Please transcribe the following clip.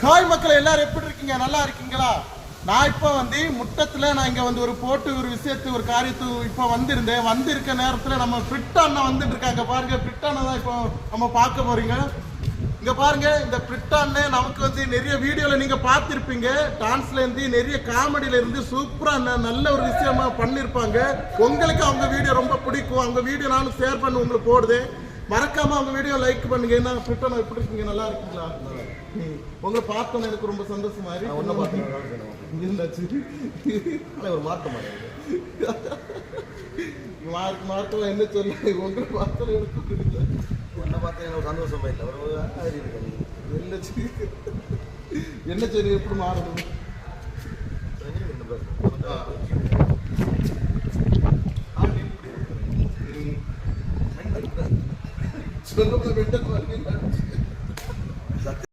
காய் மக்கள் எல்லாரும் எப்படி இருக்கீங்க? நல்லா இருக்கீங்களா? நான் இப்போ வந்து முட்டத்தில் நான் இங்கே வந்து ஒரு போட்டு ஒரு விஷயத்து ஒரு காரியத்து இப்போ வந்திருந்தேன். வந்திருக்க நேரத்தில் நம்ம பிரிட்டாண்ணா வந்துட்டு இருக்காங்க பாருங்க. பிரிட்டாண்ணா தான் இப்போ நம்ம பார்க்க போறீங்க. இங்க பாருங்க, இந்த பிரிட்டாண்ணே நமக்கு வந்து நிறைய வீடியோவில் நீங்க பார்த்துருப்பீங்க. டான்ஸ்ல இருந்து நிறைய காமெடியில இருந்து சூப்பரா நல்ல ஒரு விஷயமா பண்ணியிருப்பாங்க. உங்களுக்கு அவங்க வீடியோ ரொம்ப பிடிக்கும். அவங்க வீடியோ நானும் ஷேர் பண்ணி உங்களுக்கு போடுது. மறக்காம அவங்க வீடியோ லைக் பண்ணுங்க. என்ன பிரிட்டாண்ணா எப்படி இருக்கீங்க? நல்லா இருக்கீங்களா? உங்களை பார்த்தோன்னு எனக்கு ரொம்ப சந்தோஷமா இருக்கு. ஒன்றை பார்த்தீங்கன்னா ஒரு மாற்றம் மாற்றம் என்ன சொல்ல, உங்களை பார்த்தோன்னு எனக்கு பிடிக்கல. ஒன்றை பார்த்தீங்கன்னா ஒரு சந்தோஷமா இல்லை, ஒரு மாதிரி இருக்கு. என்ன சரி எப்படி மாறணும்? சொல்ல